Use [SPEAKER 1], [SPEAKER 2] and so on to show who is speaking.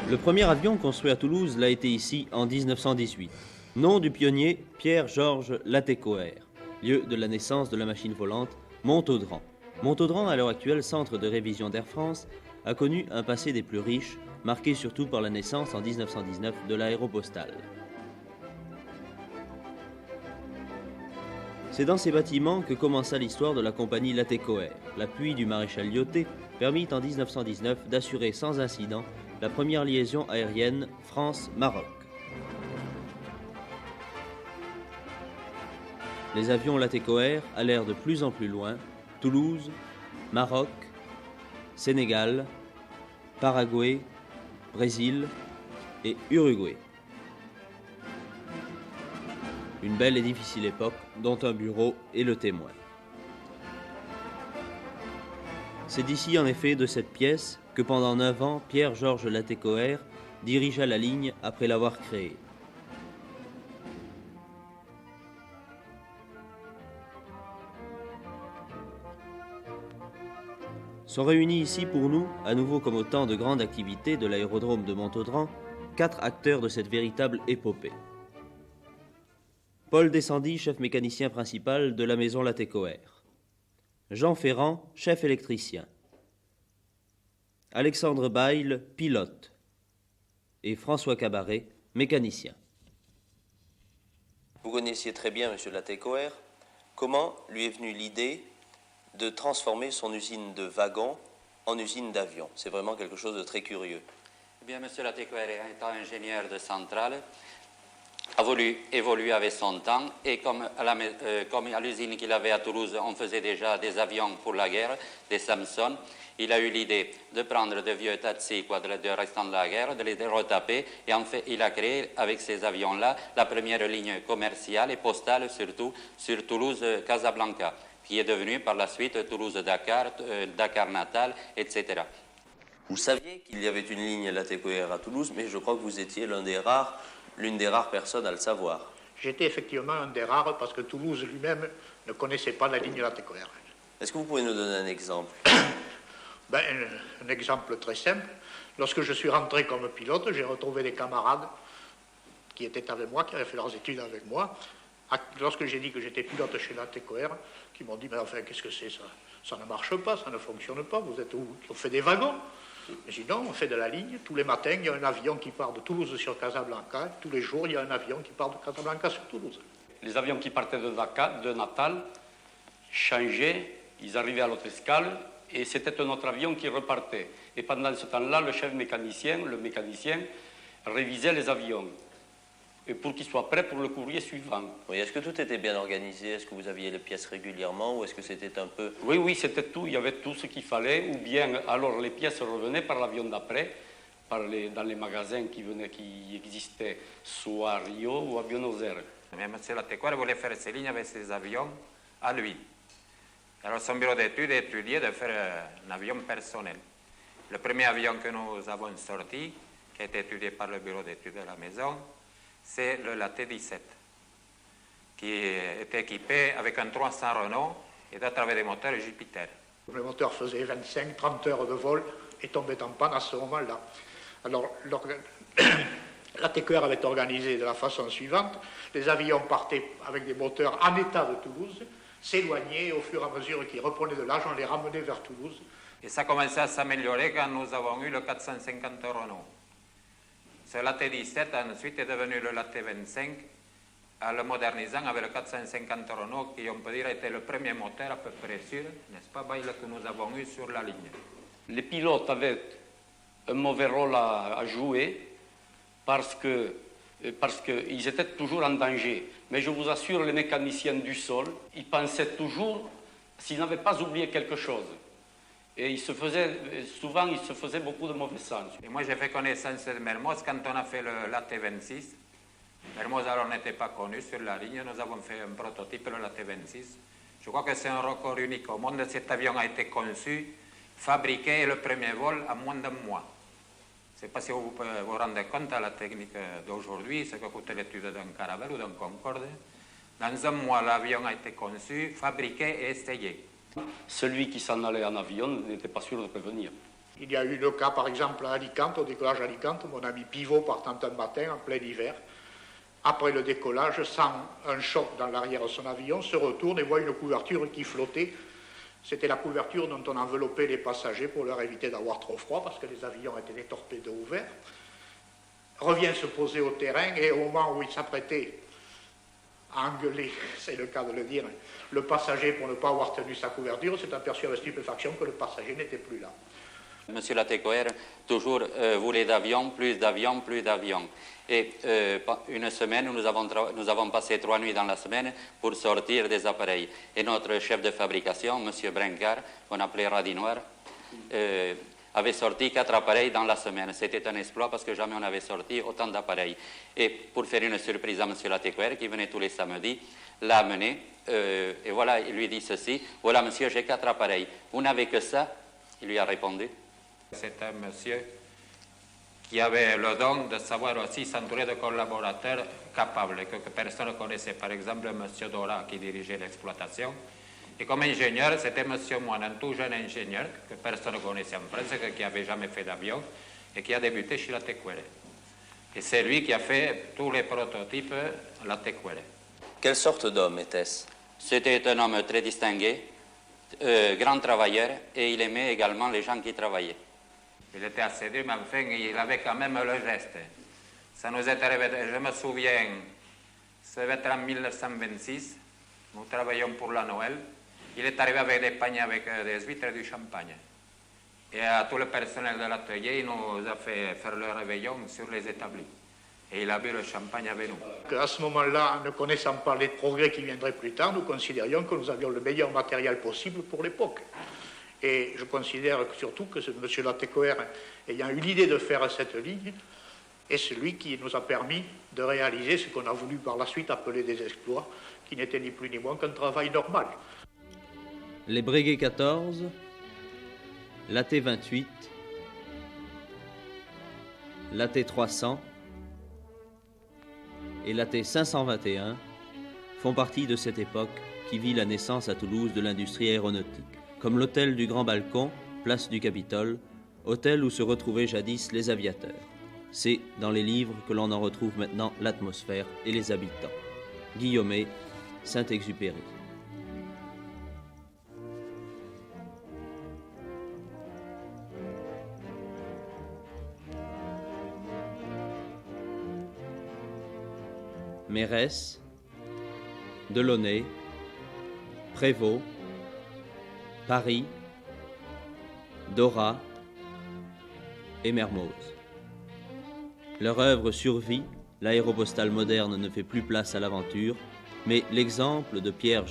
[SPEAKER 1] Le premier avion construit à Toulouse l'a été ici en 1918. Nom du pionnier Pierre-Georges Latécoère, lieu de la naissance de la machine volante Montaudan. Montaudan, à l'heure actuelle centre de révision d'Air France, a connu un passé des plus riches, marqué surtout par la naissance en 1919 de l'aéropostale. C'est dans ces bâtiments que commença l'histoire de la compagnie Latécoère. L'appui du maréchal Lyautey permit en 1919 d'assurer sans incident la première liaison aérienne France-Maroc. Les avions Latécoère allèrent de plus en plus loin, Toulouse, Maroc, Sénégal, Paraguay, Brésil et Uruguay. Une belle et difficile époque dont un bureau est le témoin. C'est d'ici en effet de cette pièce que pendant 9 ans, Pierre-Georges Latécoère dirigea la ligne après l'avoir créée. Sont réunis ici pour nous, à nouveau comme au temps de grande activité de l'aérodrome de Montaudan, 4 acteurs de cette véritable épopée. Paul Descendy, chef mécanicien principal de la maison Latécoère. Jean Ferrand, chef électricien. Alexandre Bayle, pilote. Et François Cabaret, mécanicien. Vous connaissiez très bien M. Latécoère. Comment lui est venue l'idée de transformer son usine de wagons en usine d'avions? C'est vraiment quelque chose de très curieux.
[SPEAKER 2] Eh bien, M. Latécoère, étant ingénieur de centrale, a voulu évoluer avec son temps et comme à l'usine qu'il avait à Toulouse, on faisait déjà des avions pour la guerre, des Samson, il a eu l'idée de prendre de vieux taxis de restants de la guerre, de les retaper et en fait il a créé avec ces avions-là la première ligne commerciale et postale surtout sur Toulouse-Casablanca qui est devenue par la suite Toulouse-Dakar, Dakar-Natal, etc.
[SPEAKER 1] Vous saviez qu'il y avait une ligne Latécoère à Toulouse, mais je crois que vous étiez l'une des rares personnes à le savoir.
[SPEAKER 3] J'étais effectivement un des rares parce que Toulouse lui-même ne connaissait pas la ligne Latécoère.
[SPEAKER 1] Est-ce que vous pouvez nous donner un exemple?
[SPEAKER 3] Un exemple très simple. Lorsque je suis rentré comme pilote, j'ai retrouvé des camarades qui étaient avec moi, qui avaient fait leurs études avec moi. Lorsque j'ai dit que j'étais pilote chez Latécoère, qui m'ont dit, mais enfin, qu'est-ce que c'est ça? Ça ne marche pas, ça ne fonctionne pas, vous êtes où? On fait des wagons. J'ai dit non, on fait de la ligne. Tous les matins, il y a un avion qui part de Toulouse sur Casablanca. Tous les jours, il y a un avion qui part de Casablanca sur Toulouse.
[SPEAKER 4] Les avions qui partaient de Dakar, de Natal, changeaient, ils arrivaient à l'autre escale, et c'était un autre avion qui repartait. Et pendant ce temps-là, le chef mécanicien, le mécanicien, révisait les avions et pour qu'ils soient prêts pour le courrier suivant.
[SPEAKER 1] Oui, est-ce que tout était bien organisé? Est-ce que vous aviez les pièces régulièrement ou est-ce que c'était un peu...
[SPEAKER 4] Oui, c'était tout. Il y avait tout ce qu'il fallait. Ou bien, alors, les pièces revenaient par l'avion d'après, dans les magasins qui existaient soit à Rio ou à Buenos Aires.
[SPEAKER 2] Mais M. Latécoère voulait faire ses lignes avec ses avions à lui. Alors son bureau d'études a étudié de faire un avion personnel. Le premier avion que nous avons sorti, qui a été étudié par le bureau d'études de la maison, c'est le T-17, qui était équipé avec un 300 Renault et à travers des moteurs Jupiter.
[SPEAKER 3] Le moteur faisait 25-30 heures de vol et tombait en panne à ce moment-là. Alors, Latécoère avait organisé de la façon suivante. Les avions partaient avec des moteurs en état de Toulouse, s'éloignaient et au fur et à mesure qu'ils reprenaient de l'âge, on les ramenait vers Toulouse.
[SPEAKER 2] Et ça commençait à s'améliorer quand nous avons eu le 450 Renault. Ce T-17 ensuite est devenu le T-25 en le modernisant avec le 450 Renault qui, on peut dire, était le premier moteur à peu près sûr, n'est-ce pas, Bayle, que nous avons eu sur la ligne.
[SPEAKER 4] Les pilotes avaient un mauvais rôle à jouer parce qu'ils étaient toujours en danger. Mais je vous assure, les mécaniciens du sol, ils pensaient toujours s'ils n'avaient pas oublié quelque chose. Et souvent, il se faisait beaucoup de mauvais sens.
[SPEAKER 2] Et moi, j'ai fait connaissance de Mermoz quand on a fait le T-26. Mermoz, alors, n'était pas connu sur la ligne. Nous avons fait un prototype, le T-26. Je crois que c'est un record unique au monde. Cet avion a été conçu, fabriqué et le premier vol en moins d'un mois. Je ne sais pas si vous pouvez vous rendre compte à la technique d'aujourd'hui, ce que coûte l'étude d'un Caravelle ou d'un Concorde. Dans un mois, l'avion a été conçu, fabriqué et essayé.
[SPEAKER 4] Celui qui s'en allait en avion n'était pas sûr de revenir.
[SPEAKER 3] Il y a eu le cas, par exemple, à Alicante, au décollage d'Alicante, mon ami Pivot partant un matin en plein hiver, après le décollage, sent un choc dans l'arrière de son avion, se retourne et voit une couverture qui flottait. C'était la couverture dont on enveloppait les passagers pour leur éviter d'avoir trop froid, parce que les avions étaient des torpédos ouverts. Revient se poser au terrain, et au moment où il s'apprêtait à engueuler, c'est le cas de le dire, le passager pour ne pas avoir tenu sa couverture, s'est aperçu avec stupéfaction que le passager n'était plus là.
[SPEAKER 2] Monsieur Latécoère toujours voulait d'avions, plus d'avions, plus d'avions. Et une semaine, nous avons passé 3 nuits dans la semaine pour sortir des appareils. Et notre chef de fabrication, monsieur Brencard, qu'on appelait Radinoir, avait sorti 4 appareils dans la semaine. C'était un exploit parce que jamais on avait sorti autant d'appareils. Et pour faire une surprise à monsieur Latécoère, qui venait tous les samedis, l'a amené, et voilà, il lui dit ceci: voilà monsieur, j'ai 4 appareils. Vous n'avez que ça? Il lui a répondu.
[SPEAKER 5] C'est un monsieur qui avait le don de savoir aussi s'entourer de collaborateurs capables, que personne ne connaissait. Par exemple, M. Dora, qui dirigeait l'exploitation. Et comme ingénieur, c'était M. Moine, un tout jeune ingénieur que personne ne connaissait en France, qui n'avait jamais fait d'avion et qui a débuté chez Latécoère. Et c'est lui qui a fait tous les prototypes Latécoère.
[SPEAKER 1] Quelle sorte d'homme était-ce?
[SPEAKER 2] C'était un homme très distingué, grand travailleur, et il aimait également les gens qui travaillaient.
[SPEAKER 5] Il était assez dur, mais enfin, il avait quand même le geste. Ça nous est arrivé, je me souviens, ça devait être en 1926, nous travaillions pour la Noël. Il est arrivé avec des paniers avec des huîtres et du champagne. Et à tout le personnel de l'atelier, il nous a fait faire le réveillon sur les établis. Et il a bu le champagne avec nous.
[SPEAKER 3] À ce moment-là, ne connaissant pas les progrès qui viendraient plus tard, nous considérions que nous avions le meilleur matériel possible pour l'époque. Et je considère surtout que M. Latécoère, ayant eu l'idée de faire cette ligne, est celui qui nous a permis de réaliser ce qu'on a voulu par la suite appeler des exploits, qui n'étaient ni plus ni moins qu'un travail normal.
[SPEAKER 1] Les Breguet 14, la T28, la T300 et la T521 font partie de cette époque qui vit la naissance à Toulouse de l'industrie aéronautique, comme l'hôtel du Grand Balcon, place du Capitole, hôtel où se retrouvaient jadis les aviateurs. C'est dans les livres que l'on en retrouve maintenant l'atmosphère et les habitants. Guillaumet, Saint-Exupéry. Mérès, Delaunay, Prévost, Paris, Dora et Mermoz. Leur œuvre survit, l'aéropostale moderne ne fait plus place à l'aventure, mais l'exemple de Pierre